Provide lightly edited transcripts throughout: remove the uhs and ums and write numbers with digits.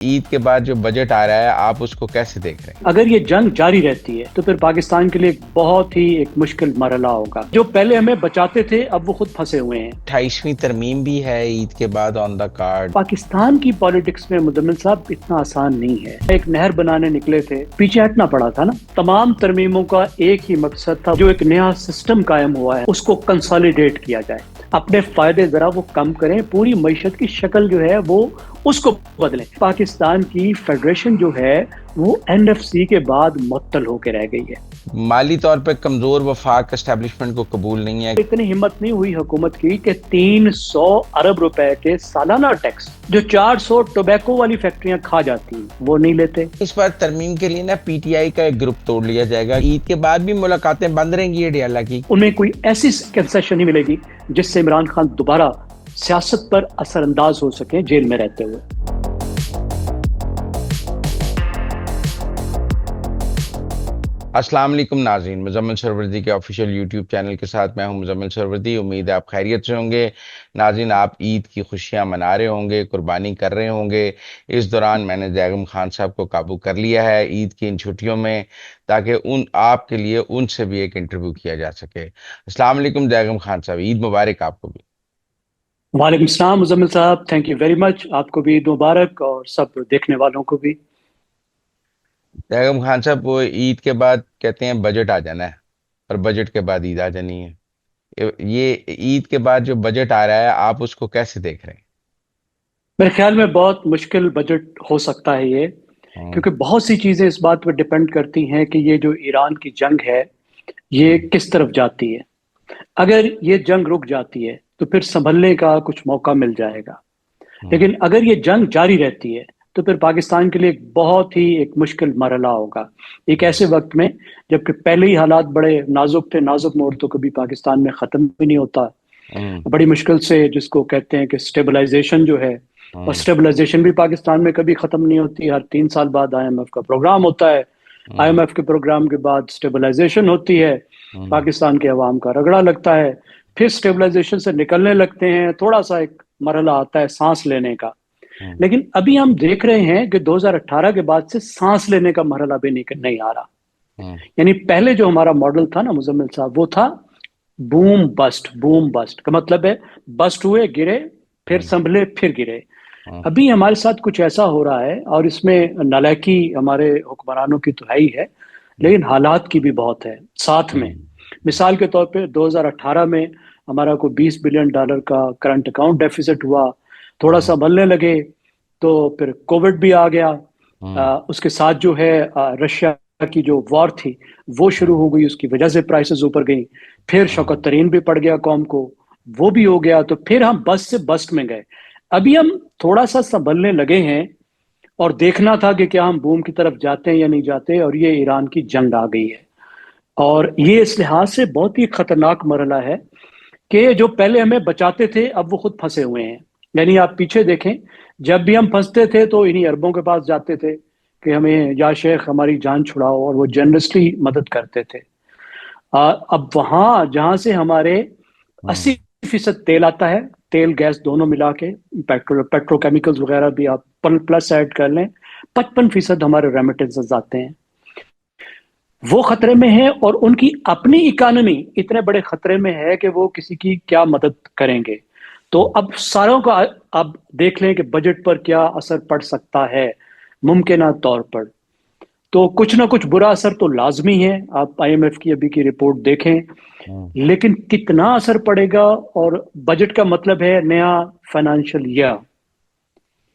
عید کے بعد جو بجٹ آ رہا ہے آپ اس کو کیسے دیکھ رہے ہیں؟ اگر یہ جنگ جاری رہتی ہے تو پھر پاکستان کے لیے بہت ہی ایک مشکل مرحلہ ہوگا. جو پہلے ہمیں بچاتے تھے اب وہ خود پھنسے ہوئے ہیں. 28ویں ترمیم بھی ہے عید کے بعد آن دا کارڈ. پاکستان کی پالیٹکس میں مزمل صاحب اتنا آسان نہیں ہے. ایک نہر بنانے نکلے تھے، پیچھے ہٹنا پڑا تھا نا. تمام ترمیموں کا ایک ہی مقصد تھا، جو ایک نیا سسٹم قائم ہوا ہے اس کو کنسالیڈیٹ کیا جائے. اپنے فائدے ذرا وہ کم کریں، پوری معیشت کی شکل جو ہے وہ اس کو بدلیں. پاکستان کی فیڈریشن جو ہے وہ NFC کے بعد معطل ہو کے رہ گئی ہے. مالی طور پہ کمزور وفاق اسٹیبلشمنٹ کو قبول نہیں ہے. اتنی ہمت نہیں ہوئی حکومت کی کہ 300 ارب روپے کے سالانہ ٹیکس جو 400 ٹوبیکو والی فیکٹریاں کھا جاتی ہیں وہ نہیں لیتے. اس بار ترمیم کے لیے نا PTI کا ایک گروپ توڑ لیا جائے گا. عید کے بعد بھی ملاقاتیں بند رہیں گی اڈیالہ کی. ان میں کوئی ایسی کنسیشن نہیں ملے گی جس سے عمران خان دوبارہ سیاست پر اثر انداز ہو سکے جیل میں رہتے ہوئے. السلام علیکم ناظرین، مزمل سروردی کے آفیشیل یوٹیوب چینل کے ساتھ میں ہوں مزمل سروردی. امید ہے آپ خیریت سے ہوں گے. ناظرین، آپ عید کی خوشیاں منا رہے ہوں گے، قربانی کر رہے ہوں گے. اس دوران میں نے بیگم خان صاحب کو قابو کر لیا ہے عید کی ان چھٹیوں میں، تاکہ آپ کے لیے ان سے بھی ایک انٹرویو کیا جا سکے. السلام علیکم بیگم خان صاحب، عید مبارک آپ کو بھی. وعلیکم السلام مزمل صاحب، تھینک یو ویری مچ. آپ کو بھی عید مبارک اور سب دیکھنے والوں کو بھی. بیگم خان صاحب، وہ عید کے بعد کہتے ہیں بجٹ آ جانا ہے اور بجٹ کے بعد عید آ جانی ہے. یہ عید کے بعد جو بجٹ آ رہا ہے آپ اس کو کیسے دیکھ رہے ہیں؟ میرے خیال میں بہت مشکل بجٹ ہو سکتا ہے یہ، کیونکہ بہت سی چیزیں اس بات پر ڈیپینڈ کرتی ہیں کہ یہ جو ایران کی جنگ ہے یہ کس طرف جاتی ہے. اگر یہ جنگ رک جاتی ہے تو پھر سنبھلنے کا کچھ موقع مل جائے گا، لیکن اگر یہ جنگ جاری رہتی ہے تو پھر پاکستان کے لیے بہت ہی ایک مشکل مرحلہ ہوگا. ایک ایسے وقت میں جبکہ پہلے ہی حالات بڑے نازک تھے. نازک موڑ تو کبھی پاکستان میں ختم بھی نہیں ہوتا. بڑی مشکل سے جس کو کہتے ہیں کہ سٹیبلائزیشن جو ہے، اور سٹیبلائزیشن بھی پاکستان میں کبھی ختم نہیں ہوتی. ہر 3 سال بعد IMF کا پروگرام ہوتا ہے. IMF کے پروگرام کے بعد سٹیبلائزیشن ہوتی ہے، پاکستان کے عوام کا رگڑا لگتا ہے. پھر سٹیبلائزیشن سے نکلنے لگتے ہیں، تھوڑا سا ایک مرحلہ آتا ہے سانس لینے کا. لیکن ابھی ہم دیکھ رہے ہیں کہ 2018 کے بعد سے سانس لینے کا مرحلہ بھی نہیں آ رہا. یعنی پہلے جو ہمارا ماڈل تھا نا مزمل صاحب، وہ تھا بوم بسٹ کا مطلب ہے بسٹ ہوئے، گرے، پھر سنبھلے، پھر گرے. ابھی ہمارے ساتھ کچھ ایسا ہو رہا ہے، اور اس میں نالائکی ہمارے حکمرانوں کی تو ہے ہی ہے، لیکن حالات کی بھی بہت ہے ساتھ میں. مثال کے طور پہ 2018 میں ہمارا کوئی $20 بلین کا کرنٹ اکاؤنٹ ڈیفیسٹ ہوا. تھوڑا سا بننے لگے تو پھر کووڈ بھی آ گیا. اس کے ساتھ جو ہے رشیا کی جو وار تھی وہ شروع ہو گئی، اس کی وجہ سے پرائسز اوپر گئیں. پھر شوکت ترین بھی پڑ گیا قوم کو، وہ بھی ہو گیا. تو پھر ہم بس سے بسٹ میں گئے. ابھی ہم تھوڑا سا سنبھلنے لگے ہیں، اور دیکھنا تھا کہ کیا ہم بوم کی طرف جاتے ہیں یا نہیں جاتے. اور یہ ایران کی جنگ آ گئی ہے، اور یہ اس لحاظ سے بہت ہی خطرناک مرحلہ ہے کہ جو پہلے ہمیں بچاتے تھے اب وہ خود پھنسے ہوئے ہیں. یعنی آپ پیچھے دیکھیں، جب بھی ہم پھنستے تھے تو انہی عربوں کے پاس جاتے تھے کہ ہمیں یا شیخ ہماری جان چھڑاؤ، اور وہ جنرسلی مدد کرتے تھے. اب وہاں جہاں سے ہمارے 80% تیل آتا ہے، تیل گیس دونوں ملا کے، پیٹرو کیمیکلز وغیرہ بھی آپ پلس ایڈ کر لیں، 55% ہمارے ریمیٹنسز آتے ہیں. وہ خطرے میں ہیں، اور ان کی اپنی اکانومی اتنے بڑے خطرے میں ہے کہ وہ کسی کی کیا مدد کریں گے. تو اب ساروں کا اب دیکھ لیں کہ بجٹ پر کیا اثر پڑ سکتا ہے ممکنہ طور پر. تو کچھ نہ کچھ برا اثر تو لازمی ہے. آپ IMF کی ابھی کی رپورٹ دیکھیں، لیکن کتنا اثر پڑے گا. اور بجٹ کا مطلب ہے نیا فائنانشل ایئر.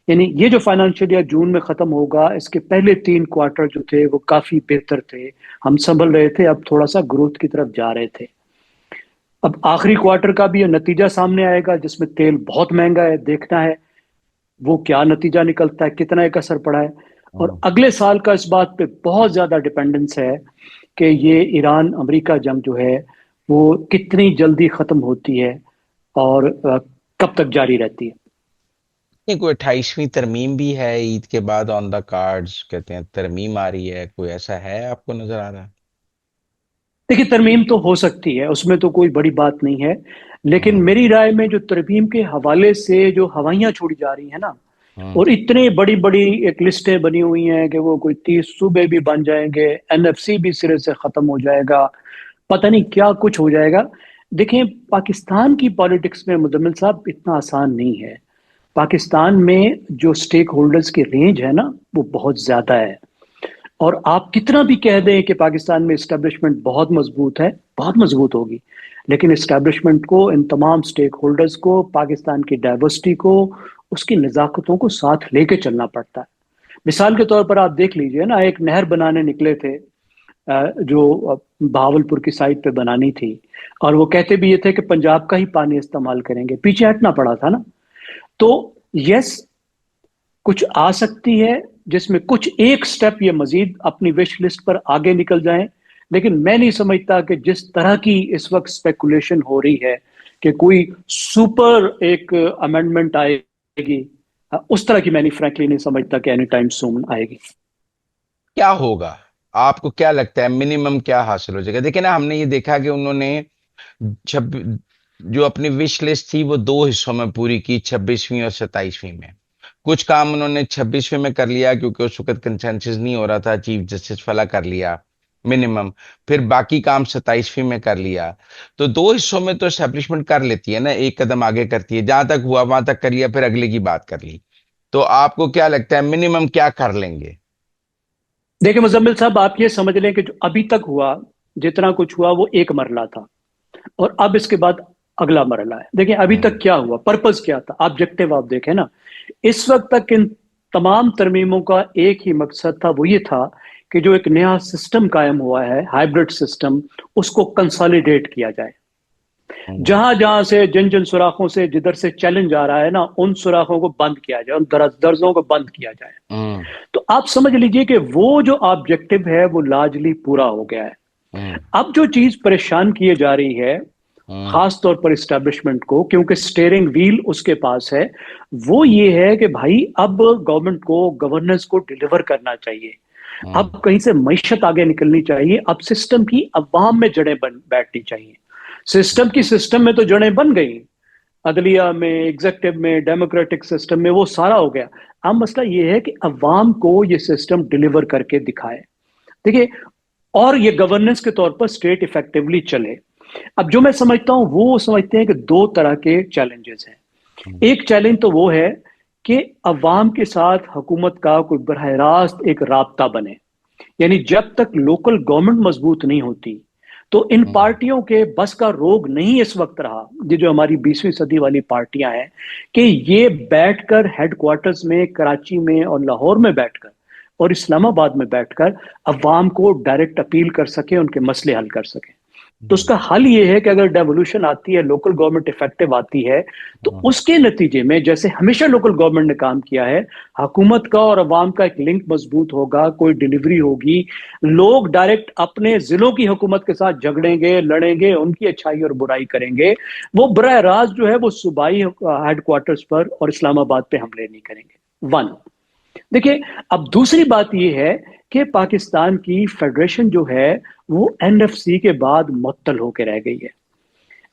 یعنی یہ جو فائنانشل ایئر جون میں ختم ہوگا، اس کے پہلے 3 کوارٹر جو تھے وہ کافی بہتر تھے، ہم سنبھل رہے تھے، اب تھوڑا سا گروتھ کی طرف جا رہے تھے. اب آخری کوارٹر کا بھی یہ نتیجہ سامنے آئے گا جس میں تیل بہت مہنگا ہے. دیکھنا ہے وہ کیا نتیجہ نکلتا ہے، کتنا ایک اثر پڑا ہے. اور اگلے سال کا اس بات پہ بہت زیادہ ڈیپینڈنس ہے کہ یہ ایران امریکہ جنگ جو ہے وہ کتنی جلدی ختم ہوتی ہے اور کب تک جاری رہتی ہے. کوئی 28ویں ترمیم بھی ہے عید کے بعد آن دا کارڈز، کہتے ہیں ترمیم آ رہی ہے، کوئی ایسا ہے آپ کو نظر آ رہا ہے؟ دیکھیے، ترمیم تو ہو سکتی ہے، اس میں تو کوئی بڑی بات نہیں ہے، لیکن میری رائے میں جو ترمیم کے حوالے سے جو ہوائیاں چھوڑی جا رہی ہیں نا، हम्म। और इतनी बड़ी बड़ी एक लिस्टें बनी हुई हैं कि वो कोई 30 सूबे भी बन जाएंगे, एनएफसी भी सिरे से खत्म हो जाएगा, पता नहीं क्या कुछ हो जाएगा। देखिए, पाकिस्तान की पॉलिटिक्स में मुजम्मिल साहब इतना आसान नहीं है। पाकिस्तान में जो स्टेक होल्डर्स की रेंज है ना, वो बहुत ज्यादा है। और आप कितना भी कह दें कि पाकिस्तान में इस्टेब्लिशमेंट बहुत मजबूत है, बहुत मजबूत होगी, लेकिन इस्टेब्लिशमेंट को, इन तमाम स्टेक होल्डर्स को, पाकिस्तान की डाइवर्सिटी को, उसकी नज़ाकतों को साथ लेके चलना पड़ता है। मिसाल के तौर पर आप देख लीजिए ना, एक नहर बनाने निकले थे जो बहावलपुर की साइड पे बनानी थी, और वो कहते भी ये थे कि पंजाब का ही पानी इस्तेमाल करेंगे, पीछे हटना पड़ा था ना। तो यस, कुछ आ सकती है जिसमें कुछ एक स्टेप ये मजीद अपनी विश लिस्ट पर आगे निकल जाएं, लेकिन मैं नहीं समझता कि जिस तरह की इस वक्त स्पेकुलेशन हो रही है कि कोई सुपर एक अमेंडमेंट आएगी, उस तरह की मैं नहीं, फ्रैंकली नहीं समझता कि एनी टाइम सून आएगी। क्या होगा? आपको क्या लगता है मिनिमम क्या हासिल हो जाएगा? देखिए ना, हमने ये देखा कि उन्होंने छब जो अपनी विश लिस्ट थी वो दो हिस्सों में पूरी की, 26वीं और 27वीं में। कुछ काम उन्होंने 26वीं में कर लिया क्योंकि उस वक्त कंसेंसस नहीं हो रहा था, चीफ जस्टिस वाला कर लिया मिनिमम। फिर बाकी काम 27वीं में कर लिया। तो दो हिस्सों में तो एस्टेब्लिशमेंट कर लेती है ना, एक कदम आगे करती है, जहां तक हुआ वहां तक कर लिया, फिर अगले की बात कर ली। तो आपको क्या लगता है मिनिमम क्या कर लेंगे? देखिए मुजम्मिल साहब, आप ये समझ लें कि जो अभी तक हुआ, जितना कुछ हुआ, वो एक मरला था, और अब इसके बाद अगला मरला है। देखिए अभी हम्म। तक क्या हुआ, पर्पस क्या था, ऑब्जेक्टिव आप देखें ना। इस वक्त तक इन तमाम तरमीमों का एक ही मकसद था, वो ये था कि जो एक नया सिस्टम कायम हुआ है, हाइब्रिड सिस्टम, उसको कंसोलिडेट किया जाए। हम्म। जहां जहां से, जिन जिन सुराखों से, जिधर से चैलेंज आ रहा है ना, उन सुराखों को बंद किया जाए, उन दर्जों को बंद किया जाए। हम्म। तो आप समझ लीजिए कि वो जो ऑब्जेक्टिव है वो लार्जली पूरा हो गया है। हम्म। अब जो चीज परेशान किए जा रही है, हम्म। खास तौर पर इस्टेब्लिशमेंट को, क्योंकि स्टेयरिंग व्हील उसके पास है, वो ये है कि भाई अब गवर्नमेंट को गवर्नेंस को डिलीवर करना चाहिए। हम्म। अब कहीं से मईशत आगे निकलनी चाहिए, अब सिस्टम की अवाम में जड़ें बन बैठनी चाहिए। सिस्टम की, सिस्टम में तो जड़ें बन गई, अदलिया में, एग्जेक्टिव में, डेमोक्रेटिक सिस्टम में, वो सारा हो गया। अब मसला ये है कि अवाम को ये सिस्टम डिलीवर करके दिखाए। देखिए, और ये गवर्नेंस के तौर पर स्टेट इफेक्टिवली चले। अब जो मैं समझता हूं, वो समझते हैं कि दो तरह के चैलेंजेस हैं। हम्म। एक चैलेंज तो वो है कि अवाम के साथ हुकूमत का कोई बरह रास्त एक राबता बने। यानी जब तक लोकल गवर्नमेंट मजबूत नहीं होती, तो इन हम्म। पार्टियों के बस का रोग नहीं इस वक्त रहा, ये जो हमारी 20वीं सदी वाली पार्टियां हैं, कि ये बैठकर हेडक्वार्टर्स में, कराची में और लाहौर में बैठकर और इस्लामाबाद में बैठकर अवाम को डायरेक्ट अपील कर सके, उनके मसले हल कर सके। तो हम्म। उसका हल ये है कि अगर डेवोल्यूशन आती है, लोकल गवर्नमेंट इफेक्टिव आती है, तो हम्म। उसके नतीजे में, जैसे हमेशा लोकल गवर्नमेंट ने काम किया है, हुकूमत का और अवाम का एक लिंक मजबूत होगा, कोई डिलीवरी होगी, लोग डायरेक्ट अपने जिलों की हुकूमत के साथ झगड़ेंगे, लड़ेंगे, उनकी अच्छाई और बुराई करेंगे। वो बरह रास्त जो है वो सूबाई हेडक्वार्टर्स पर और इस्लामाबाद पे हमले नहीं करेंगे। वन। देखिए, अब दूसरी बात यह है कि पाकिस्तान की फेडरेशन जो है वो एनएफसी के बाद मुअत्तल होकर रह गई है।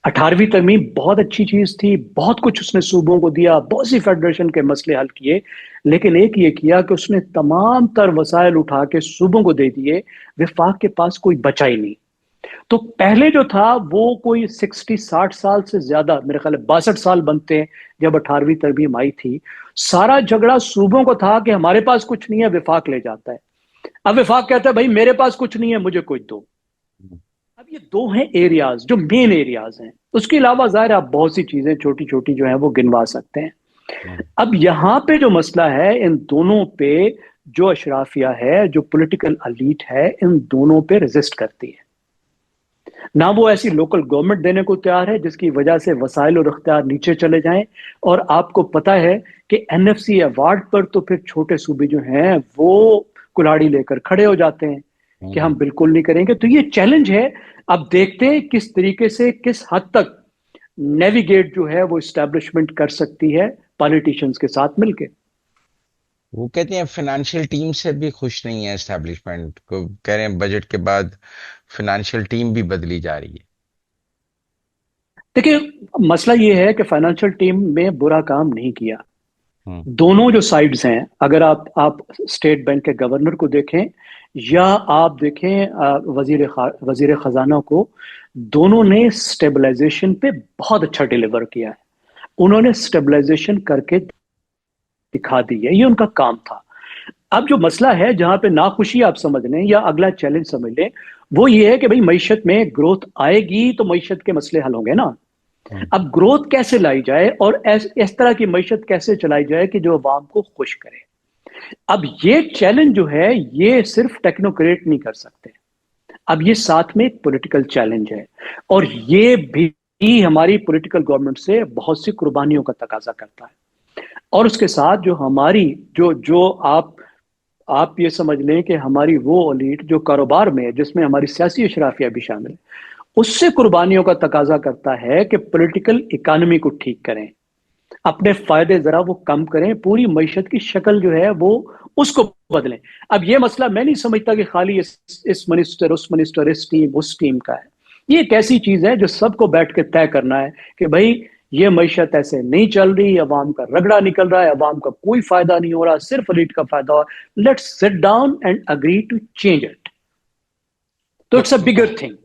18वीं तरमीम बहुत अच्छी चीज थी, बहुत कुछ उसने सूबों को दिया, बहुत सी फेडरेशन के मसले हल किए, लेकिन एक ये किया कि उसने तमाम तर वसाइल उठा के सूबों को दे दिए, विफाक के पास कोई बचा ही नहीं। तो पहले जो था वो कोई 60-60 साल से ज्यादा, मेरे ख्याल 62 साल बनते हैं जब 18वीं तरमीम आई थी, सारा झगड़ा सूबों को था कि हमारे पास कुछ नहीं है, विफाक ले जाता है। अब विफाक कहता है भाई मेरे पास कुछ नहीं है, मुझे कोई दो। अब ये दो हैं एरियाज जो मेन एरियाज हैं, उसके अलावा जाहिर है आप बहुत सी चीजें छोटी छोटी जो है वो गिनवा सकते हैं। हम्म। अब यहां पे जो मसला है, इन दोनों पे जो अशराफिया है, जो पॉलिटिकल अलीट है, इन दोनों पे रेजिस्ट करती है। ना वो ऐसी लोकल गवर्नमेंट देने को तैयार है जिसकी वजह से वसाइल और इख्तियार नीचे चले जाएं। और आपको पता है कि एनएफसी अवार्ड पर तो फिर छोटे सूबे जो हैं वो कुल्हाड़ी लेकर खड़े हो जाते हैं कि हम हम्म। बिल्कुल नहीं करेंगे। तो ये चैलेंज है। अब देखते हैं किस तरीके से, किस हद तक नेविगेट जो है वो इस्टेब्लिशमेंट कर सकती है पॉलिटिशियंस के साथ मिलकर। वो कहते हैं फाइनेंशियल टीम से भी खुश नहीं है एस्टेब्लिशमेंट को, कह रहे हैं बजट के बाद फाइनेंशियल टीम भी बदली जा रही है। देखिए, मसला ये है कि फाइनेंशियल टीम में बुरा काम नहीं किया, दोनों जो साइड्स हैं, अगर आप स्टेट बैंक के गवर्नर को देखें या आप देखें वजीर खजाना को, दोनों ने स्टेबलाइजेशन पे बहुत अच्छा डिलीवर किया है। उन्होंने स्टेबलाइजेशन करके दिखा दी है, ये उनका काम था। अब जो मसला है जहां पे नाखुशी आप समझ लें या अगला चैलेंज समझ लें, वो ये है कि भाई मईशत में ग्रोथ आएगी तो मईशत के मसले हल होंगे ना। अब ग्रोथ कैसे लाई जाए और इस तरह की मईशत कैसे चलाई जाए कि जो अवाम को खुश करे। अब ये चैलेंज जो है ये सिर्फ टेक्नोक्रेट नहीं कर सकते, अब ये साथ में एक पॉलिटिकल चैलेंज है, और ये भी हमारी पॉलिटिकल गवर्नमेंट से बहुत सी कुर्बानियों का तकाजा करता है। और उसके साथ जो हमारी जो जो आप ये समझ लें कि हमारी वो एलीट जो कारोबार में है, जिसमें हमारी सियासी अशराफिया भी शामिल है, उससे कुर्बानियों का तकाजा करता है कि पॉलिटिकल इकानमी को ठीक करें, अपने फायदे जरा वो कम करें, पूरी मईशत की शक्ल जो है वो उसको बदलें। अब ये मसला मैं नहीं समझता कि खाली इस मिनिस्टर उस मिनिस्टर इस टीम उस टीम का है। ये एक ऐसी चीज है जो सबको बैठ के तय करना है कि भाई ये मईशत ऐसे नहीं चल रही, अवाम का रगड़ा निकल रहा है, अवाम का कोई फायदा नहीं हो रहा, सिर्फ एलीट का फायदा हो, let's sit down and agree to change it. तो इट्स अ बिगर थिंग।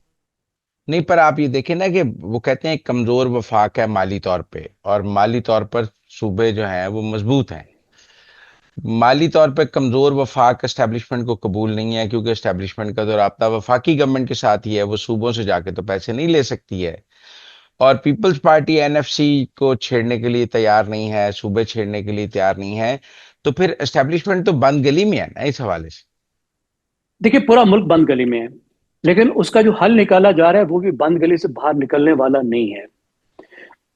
नहीं, पर आप ये देखें ना कि वो कहते हैं कमजोर वफाक है माली तौर पे, और माली तौर पर सूबे जो हैं वो मजबूत हैं। माली तौर पे कमजोर वफाक एस्टेब्लिशमेंट को कबूल नहीं है, क्योंकि एस्टेब्लिशमेंट का तो राब्ता वफाकी गवर्नमेंट के साथ ही है, वो सूबों से जाके तो पैसे नहीं ले सकती है। और पीपल्स पार्टी एनएफसी को छेड़ने के लिए तैयार नहीं है, सूबे छेड़ने के लिए तैयार नहीं है, तो फिर एस्टेब्लिशमेंट तो बंद गली में है ना इस हवाले से। देखिए पूरा मुल्क बंद गली में है, लेकिन उसका जो हल निकाला जा रहा है वो भी बंद गली से बाहर निकलने वाला नहीं है।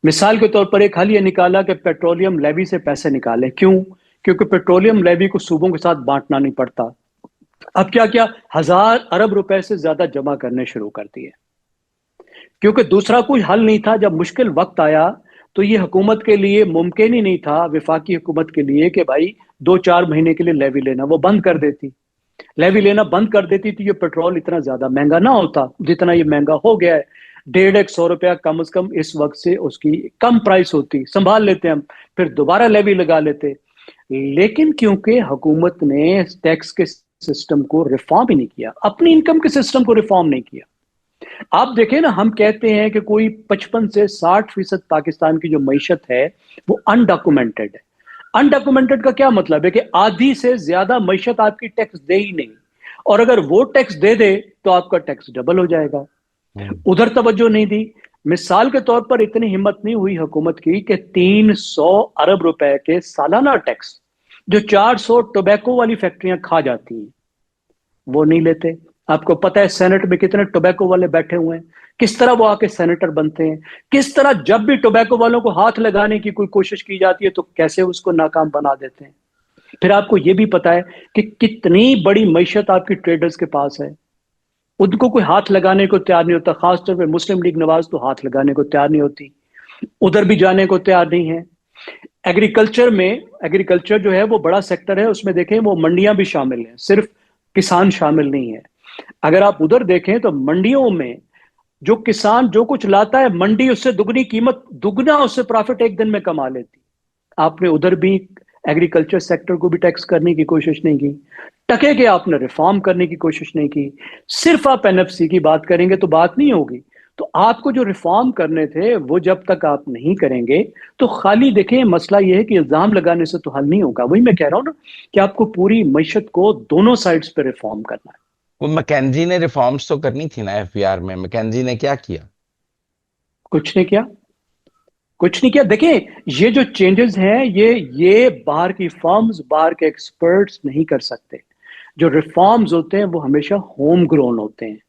मिसाल के तौर पर एक हल ये निकाला कि पेट्रोलियम लेवी से पैसे निकालें। क्यों? क्योंकि पेट्रोलियम लेवी को सूबों के साथ बांटना नहीं पड़ता। अब क्या क्या 1,000 अरब रुपए से ज्यादा जमा करने शुरू कर दिए, क्योंकि दूसरा कोई हल नहीं था। जब मुश्किल वक्त आया तो ये हुकूमत के लिए मुमकिन ही नहीं था, विफाकी हुकूमत के लिए, कि भाई 2-4 महीने के लिए लेवी लेना, वो बंद कर देती। लेवी लेना बंद कर देती तो ये पेट्रोल इतना ज्यादा महंगा ना होता जितना ये महंगा हो गया है। 150-100 रुपया कम से कम इस वक्त से उसकी कम प्राइस होती, संभाल लेते हम, फिर दोबारा लेवी लगा लेते। लेकिन क्योंकि हुकूमत ने टैक्स के सिस्टम को रिफॉर्म ही नहीं किया, अपनी इनकम के सिस्टम को रिफॉर्म नहीं किया। आप देखें ना, हम कहते हैं कि कोई 55 से 60% पाकिस्तान की जो मईशत है वो अनडॉक्यूमेंटेड है। अनडॉक्यूमेंटेड का क्या मतलब है कि आधी से ज्यादा मईशत आपकी टैक्स दे ही नहीं, और अगर वो टैक्स दे दे तो आपका टैक्स डबल हो जाएगा। उधर तवज्जो नहीं दी। मिसाल के तौर पर इतनी हिम्मत नहीं हुई हुकूमत की कि 300 अरब रुपए के सालाना टैक्स जो 400 टोबैको वाली फैक्ट्रियां खा जाती हैं वो नहीं लेते। आपको पता है सेनेट में कितने टोबैको वाले बैठे हुए हैं, किस तरह वो आके सेनेटर बनते हैं, किस तरह जब भी टोबैको वालों को हाथ लगाने की कोई कोशिश की जाती है तो कैसे उसको नाकाम बना देते हैं। फिर आपको ये भी पता है कि कितनी बड़ी मईशत आपकी ट्रेडर्स के पास है, उनको कोई हाथ लगाने को तैयार नहीं होता। खासतौर पर मुस्लिम लीग नवाज तो हाथ लगाने को तैयार नहीं होती, उधर भी जाने को तैयार नहीं है। एग्रीकल्चर जो है वो बड़ा सेक्टर है, उसमें देखें वो मंडियां भी शामिल हैं, सिर्फ किसान शामिल नहीं है। अगर आप उधर देखें तो मंडियों में जो किसान जो कुछ लाता है, मंडी उससे दुगनी कीमत, दुगना उससे प्रॉफिट एक दिन में कमा लेती। आपने उधर भी एग्रीकल्चर सेक्टर को भी टैक्स करने की कोशिश नहीं की, टके के आपने रिफॉर्म करने की कोशिश नहीं की। सिर्फ आप एनएफसी की बात करेंगे तो बात नहीं होगी। तो आपको जो रिफॉर्म करने थे वो जब तक आप नहीं करेंगे तो खाली देखें, मसला यह है कि इल्जाम लगाने से तो हल नहीं होगा। वही मैं कह रहा हूं ना कि आपको पूरी मईशत को दोनों साइड्स पे रिफॉर्म करना है। वो मैकेंजी ने रिफॉर्म्स तो करनी थी ना एफबीआर में, मैकेंजी ने क्या किया? कुछ नहीं किया, कुछ नहीं किया। देखिए ये जो चेंजेस हैं ये बाहर की फर्म्स, बाहर के एक्सपर्ट्स नहीं कर सकते। जो रिफॉर्म्स होते हैं वो हमेशा होम ग्रोन होते हैं।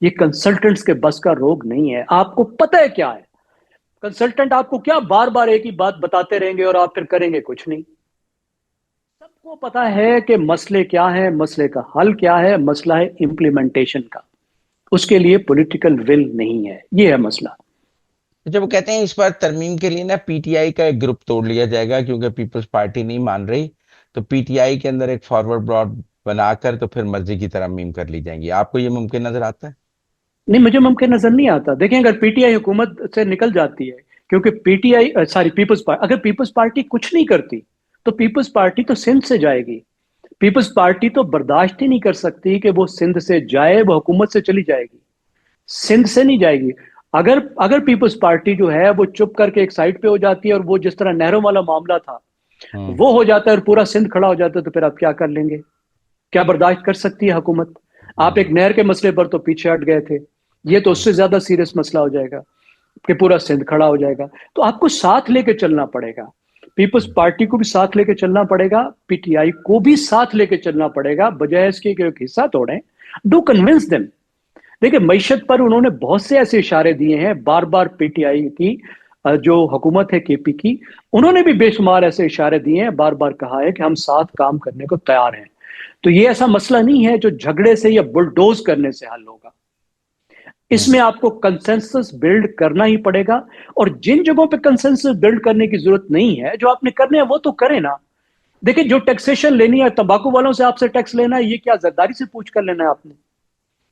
ये कंसल्टेंट्स के बस का रोग नहीं है। आपको पता है क्या है, कंसल्टेंट आपको क्या बार बार एक ही बात बताते रहेंगे और आप फिर करेंगे कुछ नहीं। सबको पता है कि मसले क्या है, मसले का हल क्या है, मसला है इम्प्लीमेंटेशन का। उसके लिए पॉलिटिकल विल नहीं है, ये है मसला। जब वो कहते हैं इस बार तरमीम के लिए ना पीटीआई का एक ग्रुप तोड़ लिया जाएगा क्योंकि पीपल्स पार्टी नहीं मान रही, तो पीटीआई के अंदर एक फॉरवर्ड ब्लॉक बनाकर तो फिर मर्जी की तरमीम कर ली जाएंगी। आपको ये मुमकिन नजर आता है? नहीं, मुझे मुमकिन नजर नहीं आता। देखें अगर पीटीआई हुकूमत से निकल जाती है, क्योंकि पीटीआई सॉरी पीपल्स पार्टी, अगर पीपल्स पार्टी कुछ नहीं करती تو پیپلز پارٹی تو سندھ سے جائے گی. پیپلز پارٹی تو برداشت ہی نہیں کر سکتی کہ وہ سندھ سے جائے, وہ حکومت سے چلی جائے گی, سندھ سے نہیں جائے گی. اگر پیپلز پارٹی جو ہے وہ چپ کر کے ایک سائڈ پہ ہو جاتی ہے, اور وہ جس طرح نہروں والا معاملہ تھا ہوں وہ ہو جاتا ہے اور پورا سندھ کھڑا ہو جاتا ہے, تو پھر آپ کیا کر لیں گے؟ کیا برداشت کر سکتی ہے حکومت؟ آپ ایک نہر کے مسئلے پر تو پیچھے ہٹ گئے تھے, یہ تو اس سے زیادہ سیریس مسئلہ ہو جائے گا کہ پورا سندھ کھڑا ہو جائے گا. تو آپ کو ساتھ لے کے چلنا پڑے گا, پیپلز پارٹی کو بھی ساتھ لے کے چلنا پڑے گا, پی ٹی آئی کو بھی ساتھ لے کے چلنا پڑے گا, بجائے اس کے کہ ایک حصہ توڑیں. ڈو کنونس دم. دیکھیں معیشت پر انہوں نے بہت سے ایسے اشارے دیے ہیں بار بار, پی ٹی آئی کی جو حکومت ہے کے پی کی, انہوں نے بھی بے شمار ایسے اشارے دیے ہیں, بار بار کہا ہے کہ ہم ساتھ کام کرنے کو تیار ہیں. تو یہ ایسا مسئلہ نہیں ہے جو جھگڑے سے یا بلڈوز کرنے سے حل ہوگا. اس ہوں میں آپ کو کنسنسس بلڈ کرنا ہی پڑے گا, اور جن جگہوں پہ کنسنسس بلڈ کرنے کی ضرورت نہیں ہے, جو آپ نے کرنے ہیں وہ تو کریں نا. دیکھیں جو ٹیکسیشن لینی ہے, تمباکو والوں سے آپ سے ٹیکس لینا ہے, یہ کیا زرداری سے پوچھ کر لینا ہے آپ نے؟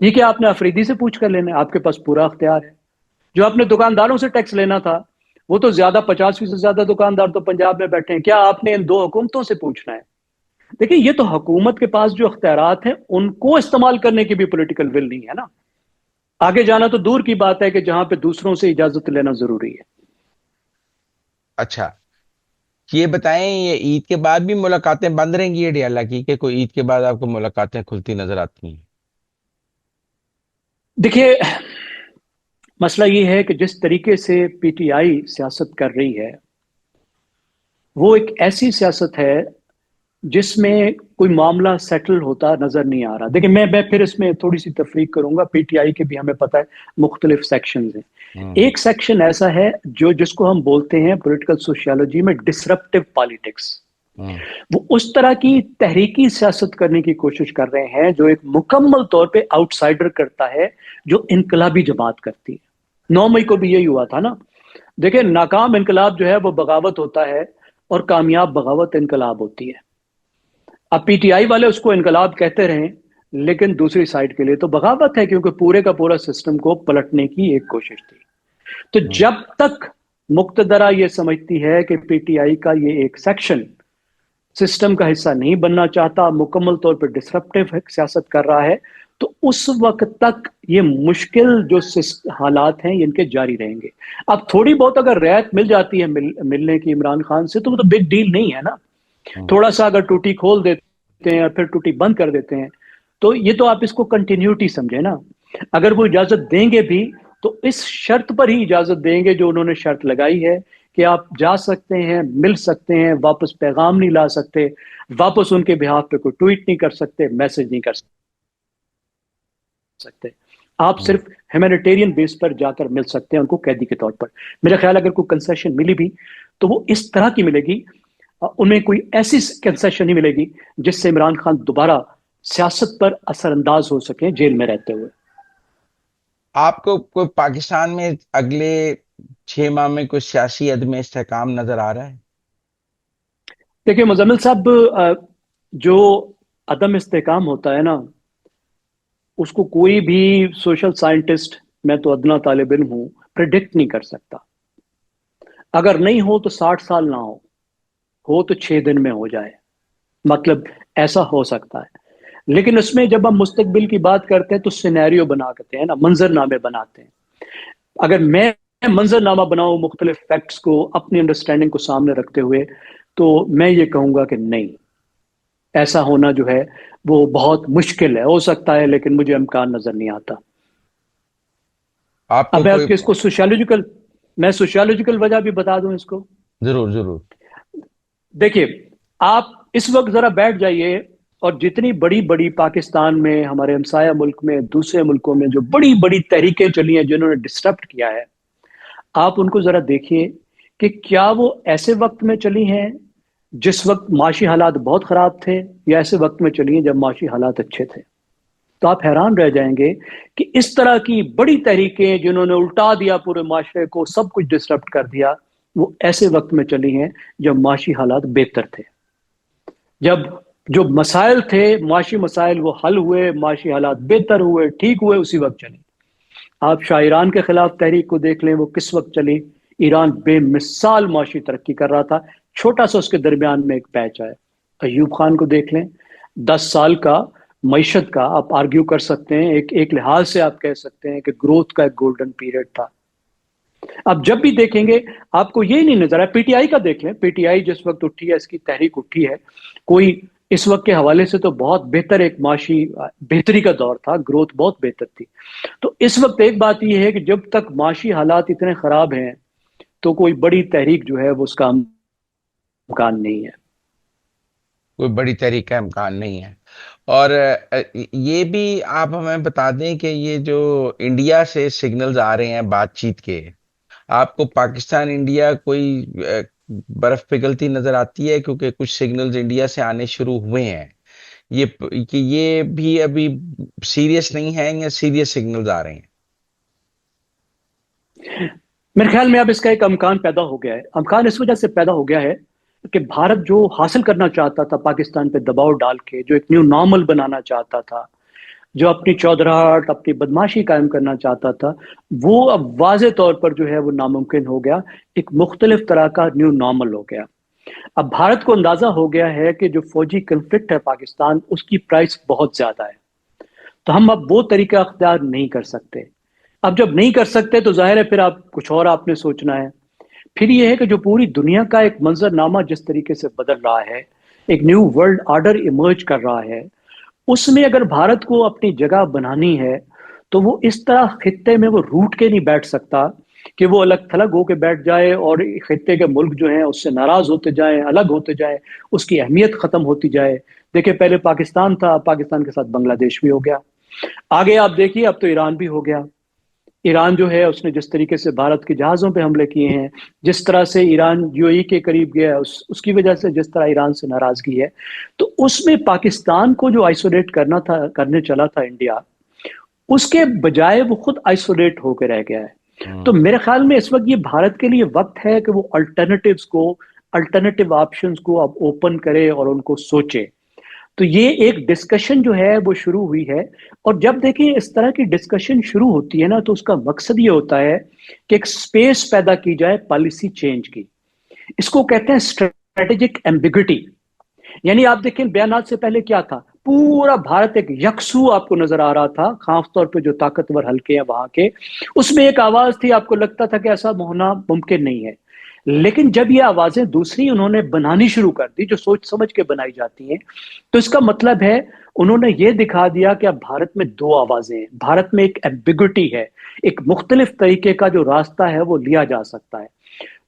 یہ کیا آپ نے افریدی سے پوچھ کر لینا ہے؟ آپ کے پاس پورا اختیار ہے. جو آپ نے دکانداروں سے ٹیکس لینا تھا, وہ تو زیادہ 50% زیادہ دکاندار تو پنجاب میں بیٹھے ہیں, کیا آپ نے ان دو حکومتوں سے پوچھنا ہے؟ دیکھیں یہ تو حکومت کے پاس جو اختیارات ہیں ان کو استعمال کرنے کی بھی پولیٹیکل ول نہیں ہے نا. آگے جانا تو دور کی بات ہے کہ جہاں پہ دوسروں سے اجازت لینا ضروری ہے. اچھا یہ بتائیں، یہ عید کے بعد بھی ملاقاتیں بند رہیں گی یہ ڈیاللہ کی، کہ کوئی عید کے بعد آپ کو ملاقاتیں کھلتی نظر آتی ہیں؟ دیکھیے مسئلہ یہ ہے کہ جس طریقے سے پی ٹی آئی سیاست کر رہی ہے وہ ایک ایسی سیاست ہے جس میں کوئی معاملہ سیٹل ہوتا نظر نہیں آ رہا. دیکھیں میں پھر اس میں تھوڑی سی تفریق کروں گا. پی ٹی آئی کے بھی ہمیں پتہ ہے مختلف سیکشنز ہیں. ہوں ایک سیکشن ایسا ہے جس کو ہم بولتے ہیں پولیٹیکل سوشیالوجی میں ڈسرپٹیو پالیٹکس. ہوں وہ اس طرح کی تحریکی سیاست کرنے کی کوشش کر رہے ہیں جو ایک مکمل طور پہ آؤٹ سائڈر کرتا ہے, جو انقلابی جماعت کرتی ہے. 9 مئی کو بھی یہی ہوا تھا نا. دیکھیں ناکام انقلاب جو ہے وہ بغاوت ہوتا ہے, اور کامیاب بغاوت انقلاب ہوتی ہے. اب پی ٹی آئی والے اس کو انقلاب کہتے رہیں, لیکن دوسری سائڈ کے لیے تو بغاوت ہے, کیونکہ پورے کا پورا سسٹم کو پلٹنے کی ایک کوشش تھی. تو ہوں جب تک مقتدرہ یہ سمجھتی ہے کہ پی ٹی آئی کا یہ ایک سیکشن سسٹم کا حصہ نہیں بننا چاہتا, مکمل طور پہ ڈسرپٹیو سیاست کر رہا ہے, تو اس وقت تک یہ مشکل جو حالات ہیں ان کے جاری رہیں گے. اب تھوڑی بہت اگر رعایت مل جاتی ہے ملنے کی عمران خان سے, تو وہ تو بگ ڈیل نہیں ہے نا. ہوں تھوڑا سا اگر ٹوٹی کھول دیتے ہیں اور پھر ٹوٹی بند کر دیتے ہیں, تو یہ تو آپ اس کو کنٹینیوٹی سمجھے نا. اگر وہ اجازت دیں گے بھی تو اس شرط پر ہی اجازت دیں گے جو انہوں نے شرط لگائی ہے کہ آپ جا سکتے ہیں, مل سکتے ہیں, واپس پیغام نہیں لا سکتے, واپس ان کے بہاف پہ کوئی ٹویٹ نہیں کر سکتے, میسج نہیں کر سکتے. آپ ہوں صرف ہیومینیٹیرین بیس پر جا کر مل سکتے ہیں ان کو قیدی کے طور پر. میرا خیال اگر کوئی کنسیشن ملی بھی تو وہ اس طرح کی ملے گی, انہیں کوئی ایسی کنسیشن نہیں ملے گی جس سے عمران خان دوبارہ سیاست پر اثر انداز ہو سکیں جیل میں رہتے ہوئے. آپ کو کوئی پاکستان میں اگلے 6 ماہ میں کوئی سیاسی عدم استحکام نظر آ رہا ہے؟ دیکھیے مزمل صاحب, جو عدم استحکام ہوتا ہے نا, اس کو کوئی بھی سوشل سائنٹسٹ, میں تو ادنا طالب علم ہوں, پریڈکٹ نہیں کر سکتا. اگر نہیں ہو تو 60 سال نہ ہو تو 6 دن میں ہو جائے, مطلب ایسا ہو سکتا ہے. لیکن اس میں جب ہم مستقبل کی بات کرتے ہیں تو سینیریو بناتے ہیں نا, منظر نامے بناتے ہیں. اگر میں منظر نامہ بناؤں مختلف فیکٹس کو اپنی انڈرسٹینڈنگ کو سامنے رکھتے ہوئے, تو میں یہ کہوں گا کہ نہیں, ایسا ہونا جو ہے وہ بہت مشکل ہے. ہو سکتا ہے لیکن مجھے امکان نظر نہیں آتا. آپ اب کو میں کوئی؟ اس کو سوشیولوجیکل وجہ بھی بتا دوں اس کو. ضرور ضرور. دیکھیے آپ اس وقت ذرا بیٹھ جائیے, اور جتنی بڑی بڑی پاکستان میں, ہمارے ہمسایہ ملک میں, دوسرے ملکوں میں جو بڑی بڑی تحریکیں چلی ہیں جنہوں نے ڈسٹرپٹ کیا ہے, آپ ان کو ذرا دیکھیے کہ کیا وہ ایسے وقت میں چلی ہیں جس وقت معاشی حالات بہت خراب تھے, یا ایسے وقت میں چلی ہیں جب معاشی حالات اچھے تھے. تو آپ حیران رہ جائیں گے کہ اس طرح کی بڑی تحریکیں جنہوں نے الٹا دیا پورے معاشرے کو, سب کچھ ڈسٹرپٹ کر دیا, وہ ایسے وقت میں چلی ہیں جب معاشی حالات بہتر تھے, جب جو مسائل تھے معاشی مسائل وہ حل ہوئے, معاشی حالات بہتر ہوئے, ٹھیک ہوئے, اسی وقت چلی. آپ شاہ ایران کے خلاف تحریک کو دیکھ لیں, وہ کس وقت چلی. ایران بے مثال معاشی ترقی کر رہا تھا, छोटा सा उसके दरमियान में एक पैच आया। अयूब खान को देख लें, 10 साल का मईशत का आप आर्ग्यू कर सकते हैं, एक एक लिहाज से आप कह सकते हैं कि ग्रोथ का एक गोल्डन पीरियड था। अब जब भी देखेंगे आपको ये नहीं नजर आया। पीटीआई का देख लें, पीटीआई जिस वक्त उठी है, इसकी तहरीक उठी है, कोई इस वक्त के हवाले से तो बहुत बेहतर एक माशी बेहतरी का दौर था, ग्रोथ बहुत बेहतर थी। तो इस वक्त एक बात यह है कि जब तक माशी हालात इतने खराब हैं तो कोई बड़ी तहरीक जो है वो उसका इम्कान नहीं है। कोई बड़ी तहरीक का इम्कान नहीं है। और ये भी आप हमें बता दें कि ये जो इंडिया से सिग्नल्स आ रहे हैं बातचीत के, आपको पाकिस्तान इंडिया कोई बर्फ पिघलती नजर आती है? क्योंकि कुछ सिग्नल्स इंडिया से आने शुरू हुए हैं, ये कि ये भी अभी सीरियस नहीं है या सीरियस सिग्नल्स आ रहे हैं? मेरे ख्याल में अब इसका एक अमकान पैदा हो गया है। अमकान इस वजह से पैदा हो गया है कि भारत जो हासिल करना चाहता था पाकिस्तान पे दबाव डाल के, जो एक न्यू नॉर्मल बनाना चाहता था, जो अपनी चौधराहट अपनी बदमाशी कायम करना चाहता था, वो अब वाज़े तौर पर जो है वो नामुमकिन हो गया। एक मुख्तलिफ तरह का न्यू नॉर्मल हो गया। अब भारत को अंदाजा हो गया है कि जो फौजी कन्फ्लिक्ट है पाकिस्तान, उसकी प्राइस बहुत ज्यादा है, तो हम अब वो तरीका अख्तियार नहीं कर सकते। अब जब नहीं कर सकते तो जाहिर है फिर आप कुछ और आपने सोचना है। फिर ये है कि जो पूरी दुनिया का एक मंजरनामा जिस तरीके से बदल रहा है, एक न्यू वर्ल्ड ऑर्डर इमर्ज कर रहा है, उसमें अगर भारत को अपनी जगह बनानी है तो वो इस तरह खित्ते में वो रूठ के नहीं बैठ सकता कि वो अलग थलग होके बैठ जाए और खित्ते के मुल्क जो हैं उससे नाराज होते जाएं, अलग होते जाएं, उसकी अहमियत खत्म होती जाए। देखिए पहले पाकिस्तान था, पाकिस्तान के साथ बांग्लादेश भी हो गया, आगे आप देखिए अब तो ईरान भी हो गया। ईरान जो है उसने जिस तरीके से भारत के जहाजों पे हमले किए हैं, जिस तरह से ईरान यूएई के करीब गया, उसकी वजह से जिस तरह ईरान से नाराजगी है, तो उसमें पाकिस्तान को जो आइसोलेट करना था, करने चला था इंडिया, उसके बजाय वो खुद आइसोलेट होकर रह गया है। तो मेरे ख्याल में इस वक्त ये भारत के लिए वक्त है कि वो अल्टरनेटिव्स को, अल्टरनेटिव ऑप्शंस को अब ओपन करे और उनको सोचे। तो ये एक डिस्कशन जो है वो शुरू हुई है। और जब देखिए इस तरह की डिस्कशन शुरू होती है ना, तो उसका मकसद ये होता है कि एक स्पेस पैदा की जाए पॉलिसी चेंज की। इसको कहते हैं स्ट्रेटेजिक एम्बिग्विटी। यानी आप देखें बयानात से पहले क्या था, पूरा भारत एक यकसू आपको नजर आ रहा था, खास तौर पे जो ताकतवर हल्के हैं वहां के, उसमें एक आवाज थी, आपको लगता था कि ऐसा होना मुमकिन नहीं है। लेकिन जब ये आवाजें दूसरी उन्होंने बनानी शुरू कर दी, जो सोच समझ के बनाई जाती हैं, तो इसका मतलब है उन्होंने ये दिखा दिया कि अब भारत में दो आवाजें हैं, भारत में एक एम्बिग्विटी है, एक मुख्तलिफ तरीके का जो रास्ता है वो लिया जा सकता है।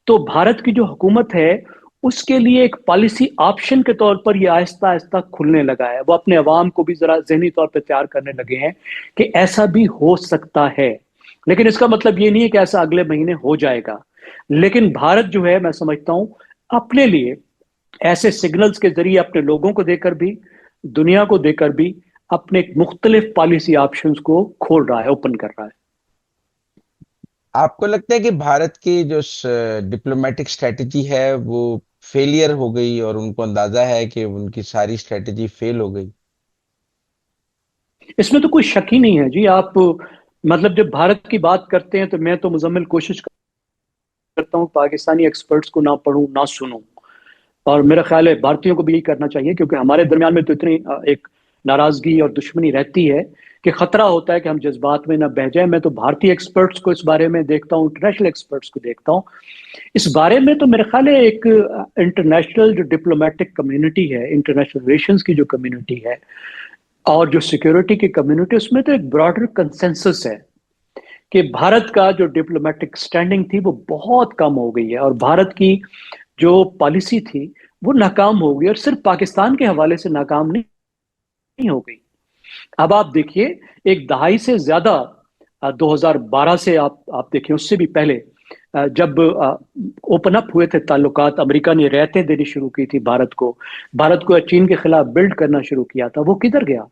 तो भारत की जो हुकूमत है उसके लिए एक पॉलिसी ऑप्शन के तौर पर ये आहिस्ता आहिस्ता खुलने लगा है। वो अपने अवाम को भी जरा जहनी तौर पर तैयार करने लगे हैं कि ऐसा भी हो सकता है। लेकिन इसका मतलब ये नहीं है कि ऐसा अगले महीने हो जाएगा। लेकिन भारत जो है, मैं समझता हूं अपने लिए ऐसे सिग्नल्स के जरिए अपने लोगों को देकर भी, दुनिया को देकर भी, अपने एक मुख्तलिफ पॉलिसी ऑप्शंस को खोल रहा है, ओपन कर रहा है। आपको लगता है कि भारत की जो डिप्लोमेटिक स्ट्रेटजी है वो फेलियर हो गई और उनको अंदाजा है कि उनकी सारी स्ट्रेटजी फेल हो गई? इसमें तो कोई शक ही नहीं है जी। आप मतलब जब भारत की बात करते हैं तो मैं तो मुजम्मिल कोशिश करता हूँ पाकिस्तानी एक्सपर्ट्स को ना पढूं ना सुनूं। और मेरा ख्याल है भारतीयों को भी यही करना चाहिए, क्योंकि हमारे दरमियान में तो इतनी एक नाराजगी और दुश्मनी रहती है कि खतरा होता है कि हम जज्बात में ना बह जाए। मैं तो भारतीय एक्सपर्ट्स को इस बारे में देखता हूँ, इंटरनेशनल एक्सपर्ट्स को देखता हूँ इस बारे में। तो मेरे ख्याल है एक इंटरनेशनल जो डिप्लोमेटिक कम्युनिटी है, इंटरनेशनल रिलेशंस की जो कम्युनिटी है और जो सिक्योरिटी की कम्युनिटी, उसमें तो एक ब्रॉडर कंसेंसस है कि भारत का जो डिप्लोमेटिक स्टैंडिंग थी वो बहुत कम हो गई है और भारत की जो पॉलिसी थी वो नाकाम हो गई, और सिर्फ पाकिस्तान के हवाले से नाकाम नहीं हो गई। अब आप देखिए एक दहाई से ज्यादा 2012 से आप देखिए, उससे भी पहले जब ओपन अप हुए थे ताल्लुकात, अमेरिका ने रियायतें देनी शुरू की थी भारत को चीन के खिलाफ बिल्ड करना शुरू किया था, वो किधर गया?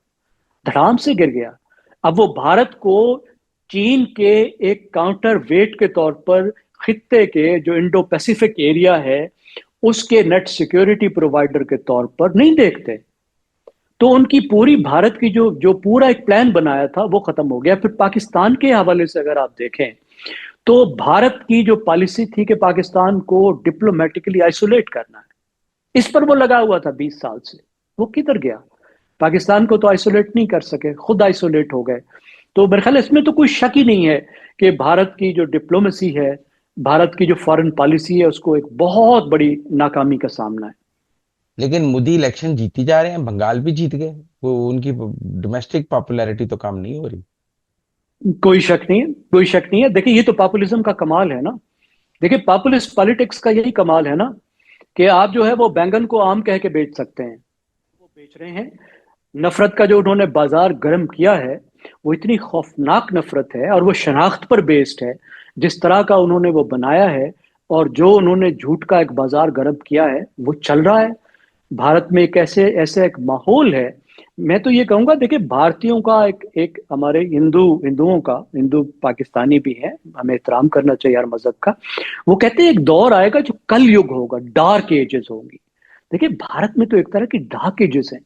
धड़ाम से गिर गया। अब वो भारत को चीन के एक काउंटर वेट के तौर पर खित्ते के जो इंडो पैसिफिक एरिया है उसके नेट सिक्योरिटी प्रोवाइडर के तौर पर नहीं देखते। तो उनकी पूरी भारत की जो जो पूरा एक प्लान बनाया था वो खत्म हो गया। फिर पाकिस्तान के हवाले से अगर आप देखें تو भारत की जो पॉलिसी थी कि पाकिस्तान को डिप्लोमेटिकली आइसोलेट करना है, इस पर वो लगा हुआ था 20 साल से। वो किधर गया? पाकिस्तान को तो आइसोलेट नहीं कर सके, खुद आइसोलेट हो गए। तो मेरे ख्याल इसमें तो कोई शक ही नहीं है कि भारत की जो डिप्लोमेसी है, भारत की जो फॉरेन पॉलिसी है, उसको एक बहुत बड़ी नाकामी का सामना है। लेकिन मोदी इलेक्शन जीती जा रहे हैं, बंगाल भी जीत गए, वो उनकी डोमेस्टिक पॉपुलैरिटी तो कम नहीं हो रही। कोई शक नहीं है, कोई शक नहीं है। देखिए, ये तो पॉपुलिज्म का कमाल है ना। देखिए, पॉपुलिस्ट पॉलिटिक्स का यही कमाल है ना कि आप जो है वो बैंगन को आम कह के बेच सकते हैं, वो बेच रहे हैं। नफरत का जो उन्होंने बाजार गर्म किया है, वो इतनी खौफनाक नफरत है और वो शनाख्त पर बेस्ड है। जिस तरह का उन्होंने वो बनाया है और जो उन्होंने झूठ का एक बाजार गर्म किया है, वो चल रहा है। भारत में एक ऐसे ऐसे एक माहौल है। मैं तो ये कहूंगा, देखिए, भारतीयों का एक एक हमारे हिंदुओं का, हिंदू पाकिस्तानी भी है, हमें एहतराम करना चाहिए हर मजहब का। वो कहते हैं एक दौर आएगा जो कल युग होगा, डार्क एजेस होंगी। देखिए, भारत में तो एक तरह की डार्क एजेस हैं।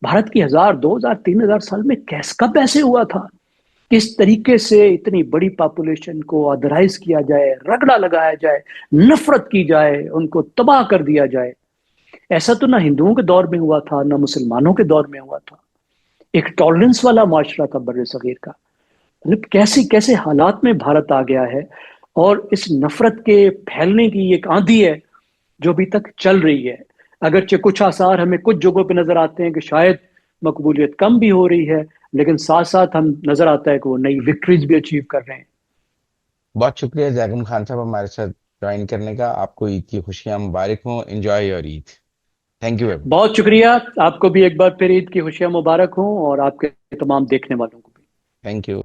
भारत की 1000 2000 3000 साल में कब ऐसे हुआ था? किस तरीके से इतनी बड़ी पॉपुलेशन को अदराइज किया जाए, रगड़ा लगाया जाए, नफरत की जाए, उनको तबाह कर दिया जाए। ऐसा तो ना हिंदुओं के दौर में हुआ था, ना मुसलमानों के दौर में हुआ था। एक टॉलरेंस वाला माशरा था बर्रे सगीर का। मतलब कैसे कैसे हालात में भारत आ गया है। और इस नफरत के फैलने की एक आंधी है जो अभी तक चल रही है। अगरचे कुछ आसार हमें कुछ जगहों पे नजर आते हैं कि शायद मकबूलियत कम भी हो रही है, लेकिन साथ साथ हम नजर आता है कि वो नई विक्ट्रीज भी अचीव कर रहे हैं। बहुत शुक्रिया जैगम खान साहब हमारे साथ ज्वाइन करने का। आपको ईद की खुशियां मुबारक हों। Enjoy your Eid. Thank you. बहुत शुक्रिया। आपको भी एक बार फिर ईद की खुशियां मुबारक हों और आपके तमाम देखने वालों को भी। Thank you.